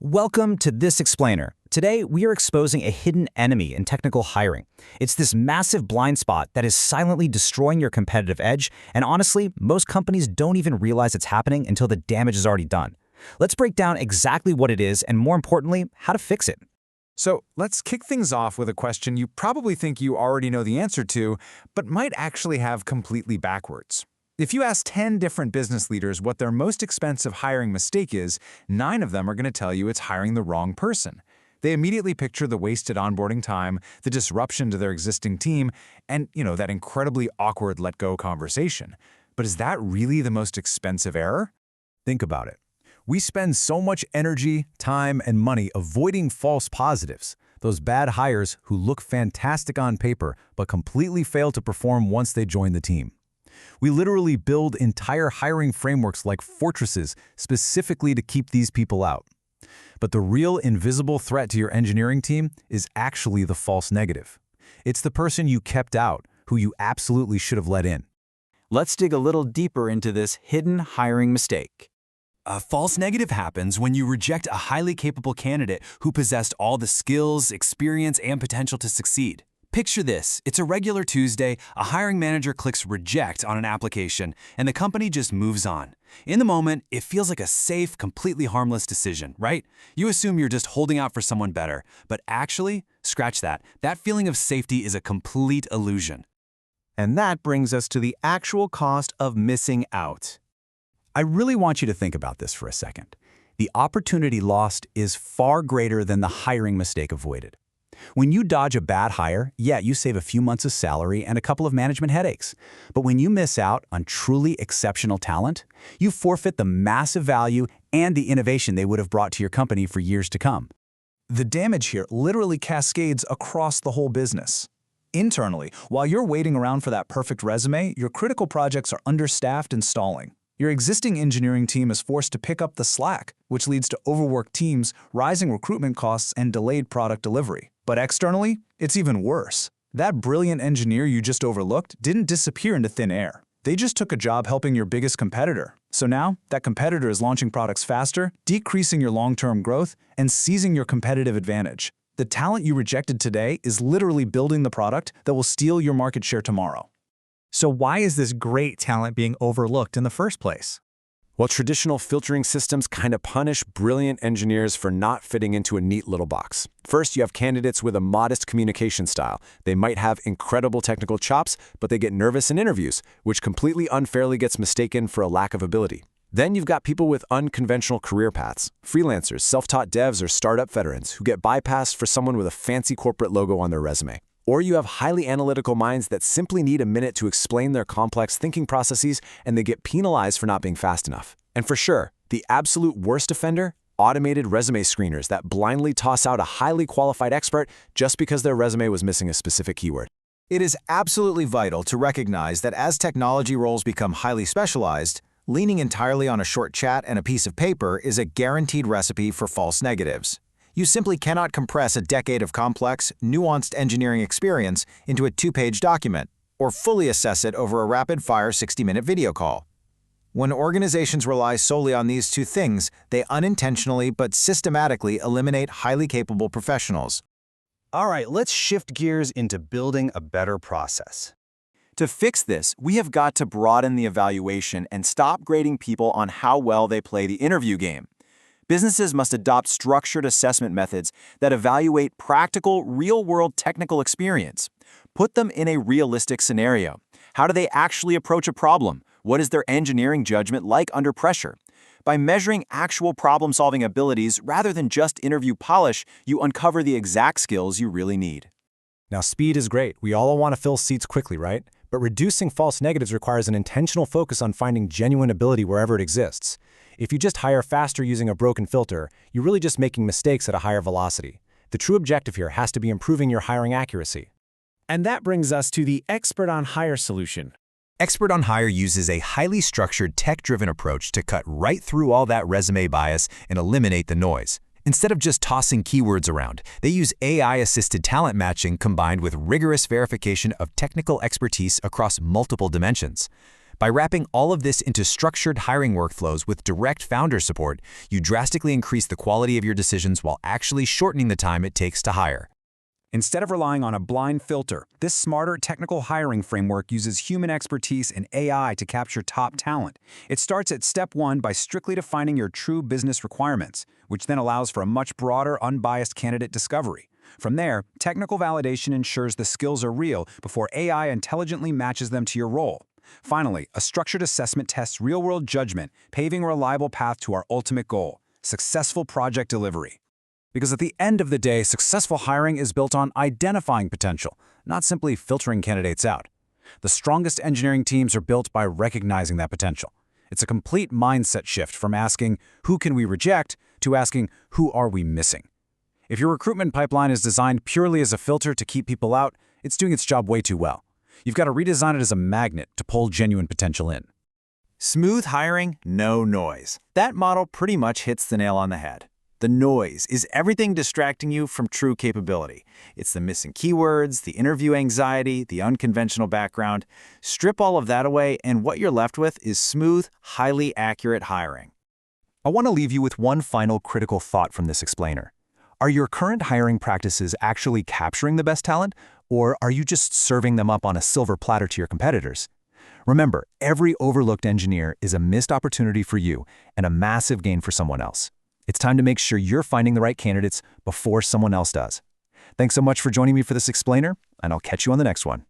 Welcome to This Explainer. Today, we are exposing a hidden enemy in technical hiring. It's this massive blind spot that is silently destroying your competitive edge, and honestly, most companies don't even realize it's happening until the damage is already done. Let's break down exactly what it is and, more importantly, how to fix it. So let's kick things off with a question you probably think you already know the answer to, but might actually have completely backwards. If you ask 10 different business leaders what their most expensive hiring mistake is, 9 of them are going to tell you it's hiring the wrong person. They immediately picture the wasted onboarding time, the disruption to their existing team, and, that incredibly awkward let-go conversation. But is that really the most expensive error? Think about it. We spend so much energy, time, and money avoiding false positives, those bad hires who look fantastic on paper but completely fail to perform once they join the team. We literally build entire hiring frameworks like fortresses specifically to keep these people out. But the real invisible threat to your engineering team is actually the false negative. It's the person you kept out, who you absolutely should have let in. Let's dig a little deeper into this hidden hiring mistake. A false negative happens when you reject a highly capable candidate who possessed all the skills, experience, and potential to succeed. Picture this. It's a regular Tuesday, a hiring manager clicks reject on an application, and the company just moves on. In the moment, it feels like a safe, completely harmless decision, right? You assume you're just holding out for someone better, but actually, scratch that. That feeling of safety is a complete illusion. And that brings us to the actual cost of missing out. I really want you to think about this for a second. The opportunity lost is far greater than the hiring mistake avoided. When you dodge a bad hire, yeah, you save a few months of salary and a couple of management headaches. But when you miss out on truly exceptional talent, you forfeit the massive value and the innovation they would have brought to your company for years to come. The damage here literally cascades across the whole business. Internally, while you're waiting around for that perfect resume, your critical projects are understaffed and stalling. Your existing engineering team is forced to pick up the slack, which leads to overworked teams, rising recruitment costs, and delayed product delivery. But externally, it's even worse. That brilliant engineer you just overlooked didn't disappear into thin air. They just took a job helping your biggest competitor. So now, that competitor is launching products faster, decreasing your long-term growth, and seizing your competitive advantage. The talent you rejected today is literally building the product that will steal your market share tomorrow. So why is this great talent being overlooked in the first place? Well, traditional filtering systems kind of punish brilliant engineers for not fitting into a neat little box. First, you have candidates with a modest communication style. They might have incredible technical chops, but they get nervous in interviews, which completely unfairly gets mistaken for a lack of ability. Then you've got people with unconventional career paths, freelancers, self-taught devs, or startup veterans who get bypassed for someone with a fancy corporate logo on their resume. Or you have highly analytical minds that simply need a minute to explain their complex thinking processes, and they get penalized for not being fast enough. And for sure, the absolute worst offender? Automated resume screeners that blindly toss out a highly qualified expert just because their resume was missing a specific keyword. It is absolutely vital to recognize that as technology roles become highly specialized, leaning entirely on a short chat and a piece of paper is a guaranteed recipe for false negatives. You simply cannot compress a decade of complex, nuanced engineering experience into a 2-page document, or fully assess it over a rapid-fire 60-minute video call. When organizations rely solely on these two things, they unintentionally but systematically eliminate highly capable professionals. All right, let's shift gears into building a better process. To fix this, we have got to broaden the evaluation and stop grading people on how well they play the interview game. Businesses must adopt structured assessment methods that evaluate practical, real-world technical experience. Put them in a realistic scenario. How do they actually approach a problem? What is their engineering judgment like under pressure? By measuring actual problem-solving abilities rather than just interview polish, you uncover the exact skills you really need. Now, speed is great. We all want to fill seats quickly, right? But reducing false negatives requires an intentional focus on finding genuine ability wherever it exists. If you just hire faster using a broken filter, you're really just making mistakes at a higher velocity. The true objective here has to be improving your hiring accuracy. And that brings us to the Expert on Hire solution. Expert on Hire uses a highly structured, tech-driven approach to cut right through all that resume bias and eliminate the noise. Instead of just tossing keywords around, they use AI-assisted talent matching combined with rigorous verification of technical expertise across multiple dimensions. By wrapping all of this into structured hiring workflows with direct founder support, you drastically increase the quality of your decisions while actually shortening the time it takes to hire. Instead of relying on a blind filter, this smarter technical hiring framework uses human expertise and AI to capture top talent. It starts at step 1 by strictly defining your true business requirements, which then allows for a much broader, unbiased candidate discovery. From there, technical validation ensures the skills are real before AI intelligently matches them to your role. Finally, a structured assessment tests real-world judgment, paving a reliable path to our ultimate goal: successful project delivery. Because at the end of the day, successful hiring is built on identifying potential, not simply filtering candidates out. The strongest engineering teams are built by recognizing that potential. It's a complete mindset shift from asking, "Who can we reject?" to asking, "Who are we missing?" If your recruitment pipeline is designed purely as a filter to keep people out, it's doing its job way too well. You've got to redesign it as a magnet to pull genuine potential in. Smooth hiring, no noise. That model pretty much hits the nail on the head. The noise is everything distracting you from true capability. It's the missing keywords, the interview anxiety, the unconventional background. Strip all of that away, and what you're left with is smooth, highly accurate hiring. I want to leave you with one final critical thought from this explainer. Are your current hiring practices actually capturing the best talent, or are you just serving them up on a silver platter to your competitors? Remember, every overlooked engineer is a missed opportunity for you and a massive gain for someone else. It's time to make sure you're finding the right candidates before someone else does. Thanks so much for joining me for this explainer, and I'll catch you on the next one.